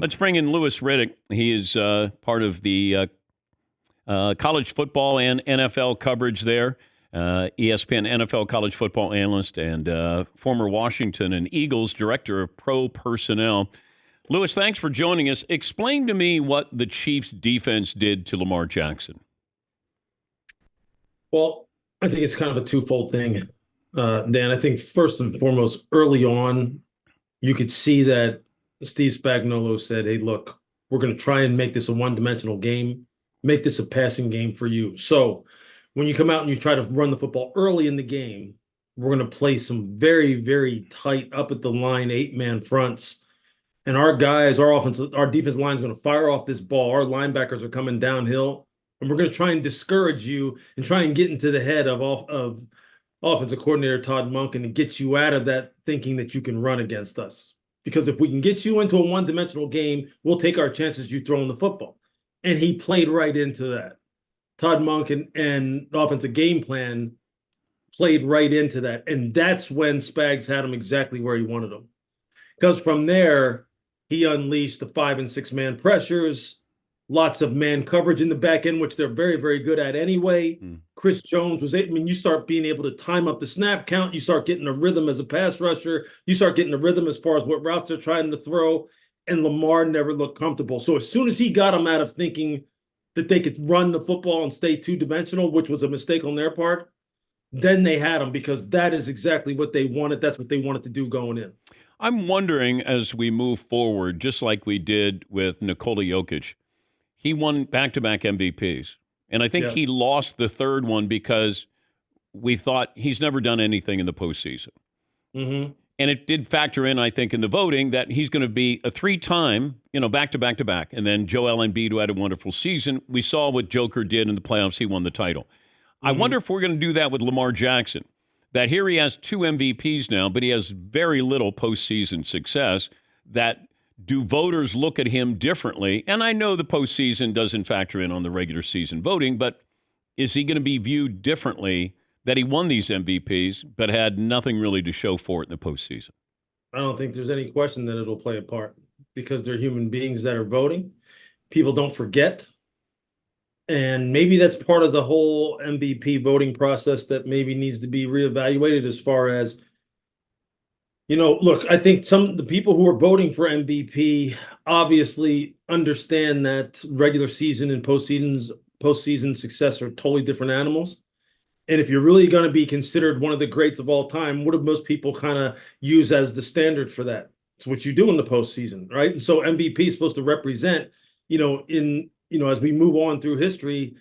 Let's bring in Louis Riddick. He is part of the college football and NFL coverage there. ESPN NFL college football analyst and former Washington and Eagles director of pro personnel. Louis, thanks for joining us. Explain to me what the Chiefs defense did to Lamar Jackson. Well, I think it's kind of a twofold thing, Dan. I think first and foremost, early on, you could see that Steve Spagnuolo said, hey, look, we're going to try and make this a one-dimensional game, make this a passing game for you. So when you come out and you try to run the football early in the game, we're going to play some very, very tight up at the line, 8-man fronts. And our guys, our defense line is going to fire off this ball. Our linebackers are coming downhill, and we're going to try and discourage you and try and get into the head of offensive coordinator Todd Monken and get you out of that thinking that you can run against us. Because if we can get you into a one-dimensional game, we'll take our chances you throwing the football. And he played right into that. Todd Monken and the offensive game plan played right into that. And that's when Spags had him exactly where he wanted him. Because from there, he unleashed the 5- and 6-man pressures, lots of man coverage in the back end, which they're very, very good at anyway. Chris Jones you start being able to time up the snap count. You start getting a rhythm as a pass rusher. You start getting a rhythm as far as what routes they're trying to throw. And Lamar never looked comfortable. So as soon as he got him out of thinking that they could run the football and stay two-dimensional, which was a mistake on their part, then they had him because that is exactly what they wanted. That's what they wanted to do going in. I'm wondering as we move forward, just like we did with Nikola Jokic, he won back-to-back MVPs. And I think he lost the third one because we thought he's never done anything in the postseason. Mm-hmm. And it did factor in, I think, in the voting that he's going to be a 3-time, back-to-back-to-back. And then Joel Embiid, who had a wonderful season. We saw what Joker did in the playoffs. He won the title. Mm-hmm. I wonder if we're going to do that with Lamar Jackson. That here he has 2 MVPs now, but he has very little postseason success. That do voters look at him differently? And I know the postseason doesn't factor in on the regular season voting, but is he going to be viewed differently that he won these MVPs but had nothing really to show for it in the postseason? I don't think there's any question that it'll play a part because they're human beings that are voting. People don't forget. And maybe that's part of the whole MVP voting process that maybe needs to be reevaluated as far as, look, I think the people who are voting for MVP obviously understand that regular season and postseason success are totally different animals. And if you're really going to be considered one of the greats of all time, what do most people kind of use as the standard for that? It's what you do in the postseason, right? And so MVP is supposed to represent, as we move on through history,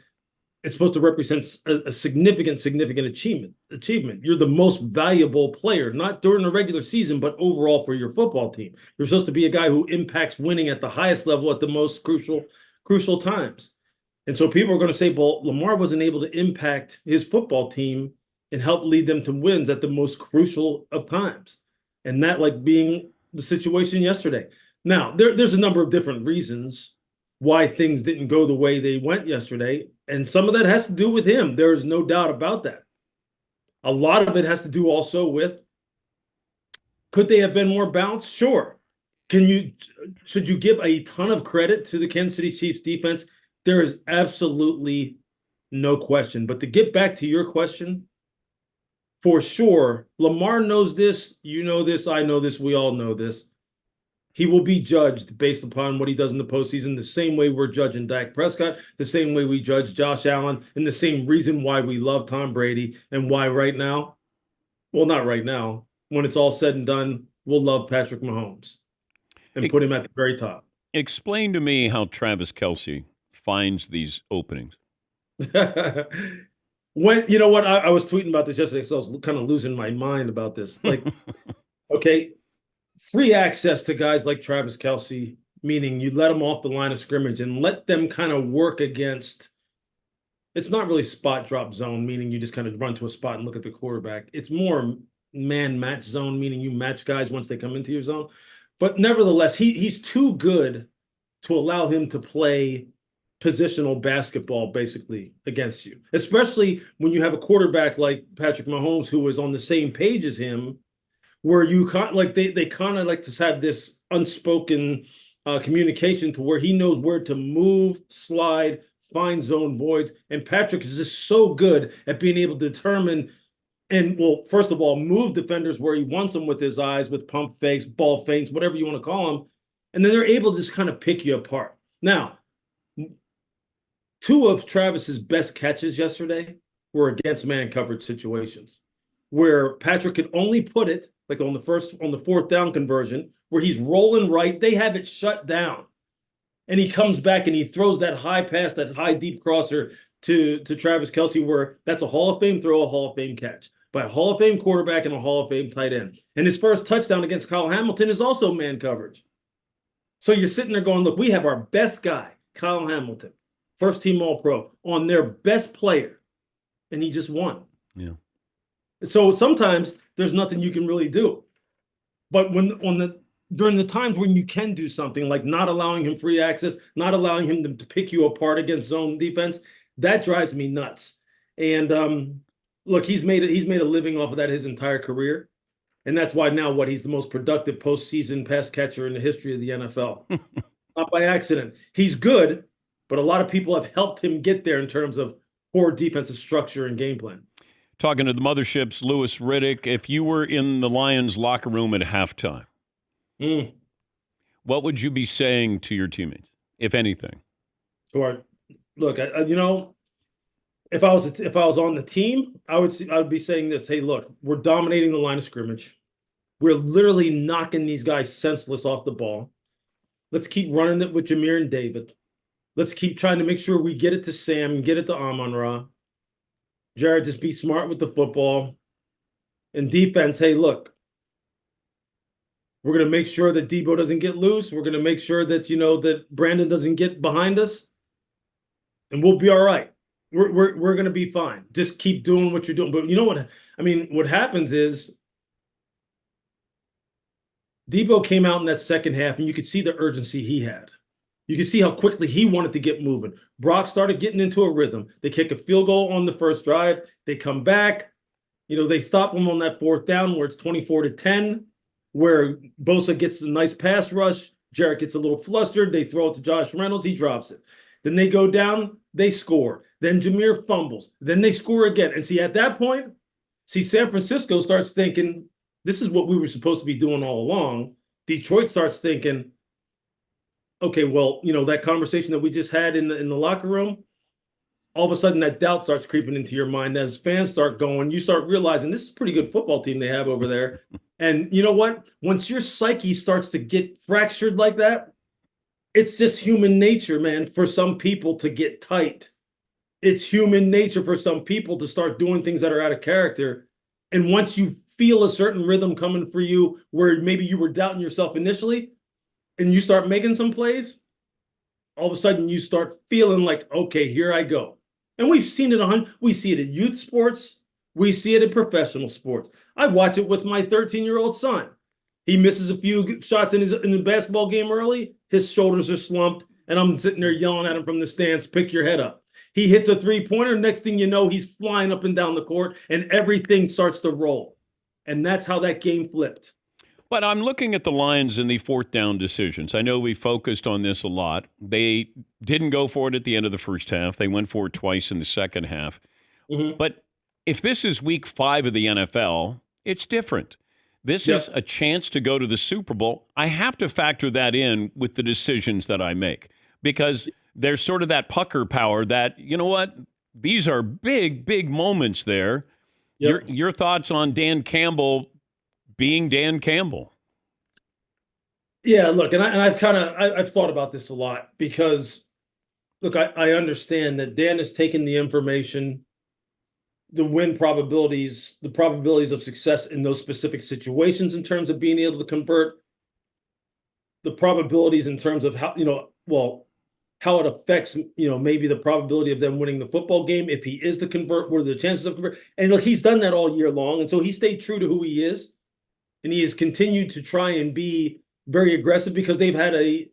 it's supposed to represent a significant achievement. You're the most valuable player, not during the regular season, but overall for your football team. You're supposed to be a guy who impacts winning at the highest level at the most crucial times. And so people are going to say, well, Lamar wasn't able to impact his football team and help lead them to wins at the most crucial of times. And that being the situation yesterday. Now, there's a number of different reasons why things didn't go the way they went yesterday. And some of that has to do with him. There's no doubt about that. A lot of it has to do also with, could they have been more balanced? Sure. Should you give a ton of credit to the Kansas City Chiefs defense? There is absolutely no question. But to get back to your question, for sure, Lamar knows this, you know this, I know this, we all know this. He will be judged based upon what he does in the postseason, the same way we're judging Dak Prescott, the same way we judge Josh Allen, and the same reason why we love Tom Brady and why right now, well, not right now, when it's all said and done, we'll love Patrick Mahomes and put him at the very top. Explain to me how Travis Kelce finds these openings. You know what? I was tweeting about this yesterday, so I was kind of losing my mind about this. Okay, free access to guys like Travis Kelce, meaning you let them off the line of scrimmage and let them kind of work against. It's not really spot drop zone, meaning you just kind of run to a spot and look at the quarterback. It's more man match zone, meaning you match guys once they come into your zone. But nevertheless, he's too good to allow him to play positional basketball basically against you, especially when you have a quarterback like Patrick Mahomes who is on the same page as him, where you they kind of like to have this unspoken communication to where he knows where to move, slide, find zone voids. And Patrick is just so good at being able to determine and, well, first of all, move defenders where he wants them with his eyes, with pump fakes, ball feints, whatever you want to call them. And then they're able to just kind of pick you apart. Now, two of Travis's best catches yesterday were against man coverage situations where Patrick could only put it like on the fourth down conversion where he's rolling right. They have it shut down. And he comes back and he throws that high pass, that high deep crosser to Travis Kelce, where that's a Hall of Fame throw, a Hall of Fame catch by a Hall of Fame quarterback and a Hall of Fame tight end. And his first touchdown against Kyle Hamilton is also man coverage. So you're sitting there going, look, we have our best guy, Kyle Hamilton, first team All-Pro, on their best player, and he just won. Yeah. So sometimes there's nothing you can really do. But during the times when you can do something like not allowing him free access, not allowing him to pick you apart against zone defense, that drives me nuts. And look, he's made a living off of that his entire career. And that's why now he's the most productive postseason pass catcher in the history of the NFL. Not by accident. He's good, but a lot of people have helped him get there in terms of poor defensive structure and game plan. Talking to the Mothership's Louis Riddick, if you were in the Lions locker room at halftime, what would you be saying to your teammates, if anything? Look, if I was on the team, I would be saying this: hey, look, we're dominating the line of scrimmage. We're literally knocking these guys senseless off the ball. Let's keep running it with Jameer and David. Let's keep trying to make sure we get it to Sam and get it to Amon-Ra. Jared, just be smart with the football. And defense, hey, look, we're going to make sure that Debo doesn't get loose. We're going to make sure that, that Brandon doesn't get behind us. And we'll be all right. We're going to be fine. Just keep doing what you're doing. But you know what? I mean, what happens is Debo came out in that second half, and you could see the urgency he had. You could see how quickly he wanted to get moving. Brock started getting into a rhythm. They kick a field goal on the first drive. They come back. They stop him on that fourth down where it's 24-10, where Bosa gets a nice pass rush. Jarrett gets a little flustered. They throw it to Josh Reynolds. He drops it. Then they go down. They score. Then Jameer fumbles. Then they score again. And at that point, San Francisco starts thinking, this is what we were supposed to be doing all along. Detroit starts thinking, okay, well, that conversation that we just had in the locker room, all of a sudden that doubt starts creeping into your mind. As fans start going, you start realizing this is a pretty good football team they have over there. And you know what? Once your psyche starts to get fractured like that, it's just human nature, man, for some people to get tight. It's human nature for some people to start doing things that are out of character. And once you feel a certain rhythm coming for you where maybe you were doubting yourself initially, and you start making some plays, all of a sudden you start feeling like, okay, here I go. And we've seen it we see it in youth sports. We see it in professional sports. I watch it with my 13-year-old son. He misses a few shots in the basketball game early. His shoulders are slumped, and I'm sitting there yelling at him from the stands, pick your head up. He hits a three-pointer. Next thing you know, he's flying up and down the court, and everything starts to roll. And that's how that game flipped. But I'm looking at the Lions in the fourth down decisions. I know we focused on this a lot. They didn't go for it at the end of the first half. They went for it twice in the second half. Mm-hmm. But if this is week 5 of the NFL, it's different. This is a chance to go to the Super Bowl. I have to factor that in with the decisions that I make because there's sort of that pucker power that, you know what, these are big, big moments there. Yep. Your thoughts on Dan Campbell being Dan Campbell? Yeah, look, and I've thought about this a lot because, look, I understand that Dan has taken the information, the win probabilities, the probabilities of success in those specific situations in terms of being able to convert, the probabilities in terms of how, how it affects, maybe the probability of them winning the football game. If he is to convert, what are the chances of convert? And look, he's done that all year long. And so he stayed true to who he is. And he has continued to try and be very aggressive because they've had a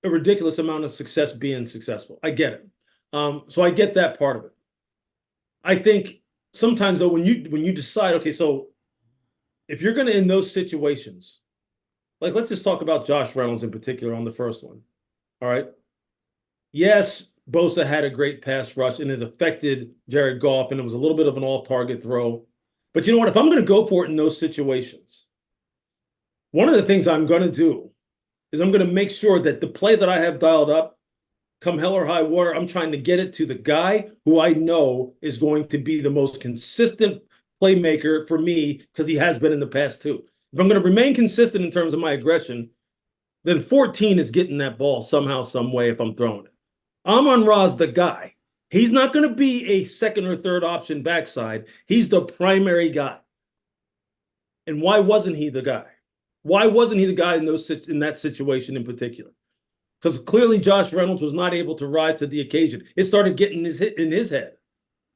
ridiculous amount of success being successful. I get it. So I get that part of it. I think sometimes, though, when you decide, okay, so if you're going to, in those situations, like, let's just talk about Josh Reynolds in particular on the first one. All right. Yes, Bosa had a great pass rush and it affected Jared Goff, and it was a little bit of an off-target throw. But you know what? If I'm going to go for it in those situations, one of the things I'm going to do is I'm going to make sure that the play that I have dialed up, come hell or high water, I'm trying to get it to the guy who I know is going to be the most consistent playmaker for me, because he has been in the past too. If I'm going to remain consistent in terms of my aggression, then 14 is getting that ball somehow, some way if I'm throwing it. Amon-Ra's the guy. He's not going to be a second or third option backside. He's the primary guy. And why wasn't he the guy? Why wasn't he the guy in that situation in particular? Because clearly Josh Reynolds was not able to rise to the occasion. It started getting in his head.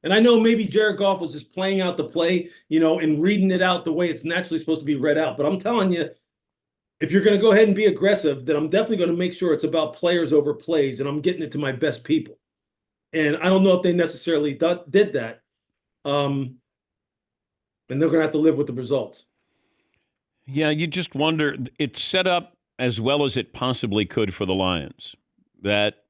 And I know maybe Jared Goff was just playing out the play, and reading it out the way it's naturally supposed to be read out. But I'm telling you, if you're going to go ahead and be aggressive, then I'm definitely going to make sure it's about players over plays, and I'm getting it to my best people. And I don't know if they necessarily did that. And they're going to have to live with the results. Yeah, you just wonder. It's set up as well as it possibly could for the Lions. That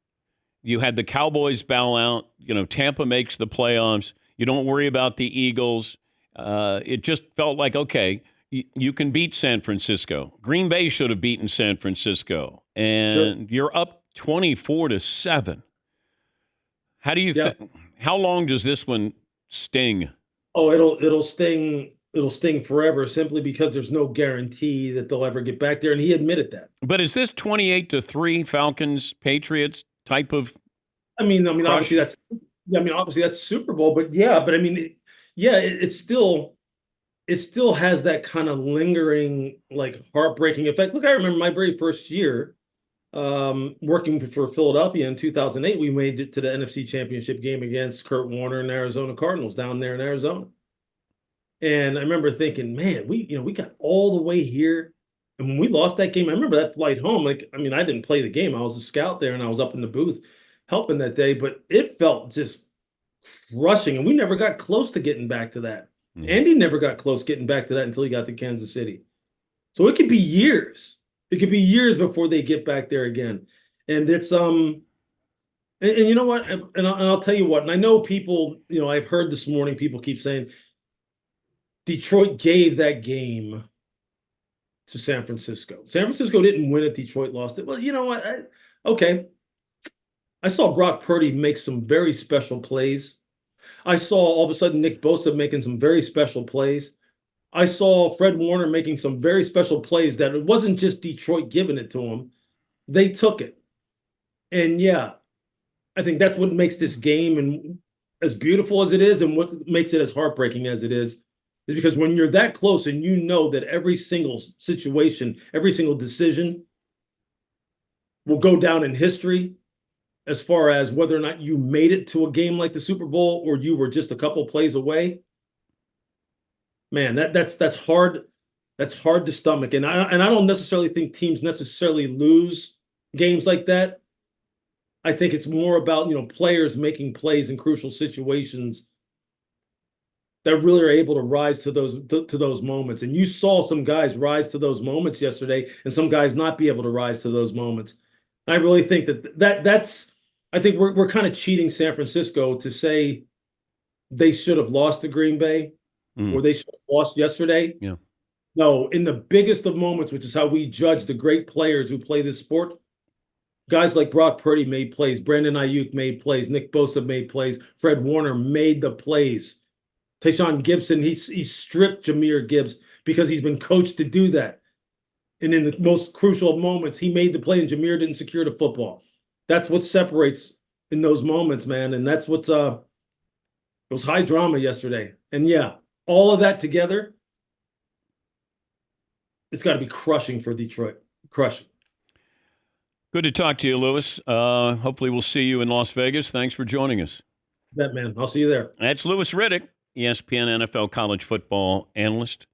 you had the Cowboys bow out. Tampa makes the playoffs. You don't worry about the Eagles. It just felt like, okay, you can beat San Francisco. Green Bay should have beaten San Francisco. And You're up 24-7. How do you think? How long does this one sting? Oh, it'll sting. It'll sting forever, simply because there's no guarantee that they'll ever get back there, and he admitted that. But is this 28-3 Falcons Patriots type of? I mean, obviously that's Super Bowl, but it still has that kind of lingering, like, heartbreaking effect. Look, I remember my very first year working for Philadelphia in 2008. We made it to the NFC Championship game against Kurt Warner and Arizona Cardinals down there in Arizona. And I remember thinking, man, we got all the way here. And when we lost that game, I remember that flight home. I didn't play the game. I was a scout there, and I was up in the booth helping that day, but it felt just crushing. And we never got close to getting back to that. Andy never got close getting back to that until he got to Kansas City. So it could be years. It could be years before they get back there again. And it's, and you know what? And I'll tell you what, and I know people, I've heard this morning, people keep saying, Detroit gave that game to San Francisco. San Francisco didn't win it. Detroit lost it. Well, you know what? Okay. I saw Brock Purdy make some very special plays. I saw all of a sudden Nick Bosa making some very special plays. I saw Fred Warner making some very special plays that it wasn't just Detroit giving it to him. They took it. And yeah, I think that's what makes this game and as beautiful as it is, and what makes it as heartbreaking as it is because when you're that close and you know that every single situation, every single decision will go down in history as far as whether or not you made it to a game like the Super Bowl or you were just a couple plays away, man, that's hard. That's hard to stomach. And I don't necessarily think teams necessarily lose games like that. I think it's more about, players making plays in crucial situations that really are able to rise to those moments. And you saw some guys rise to those moments yesterday and some guys not be able to rise to those moments. I really think that's I think we're kind of cheating San Francisco to say they should have lost to Green Bay or they should have lost yesterday. Yeah. No, in the biggest of moments, which is how we judge the great players who play this sport, guys like Brock Purdy made plays, Brandon Ayuk made plays, Nick Bosa made plays, Fred Warner made the plays. Tayshaun Gibson, he stripped Jahmyr Gibbs because he's been coached to do that. And in the most crucial moments, he made the play and Jahmyr didn't secure the football. That's what separates in those moments, man. And that's what's it was high drama yesterday. And yeah, all of that together, it's got to be crushing for Detroit. Crushing. Good to talk to you, Lewis. Hopefully we'll see you in Las Vegas. Thanks for joining us. Bet, man. I'll see you there. That's Louis Riddick, ESPN NFL college football analyst.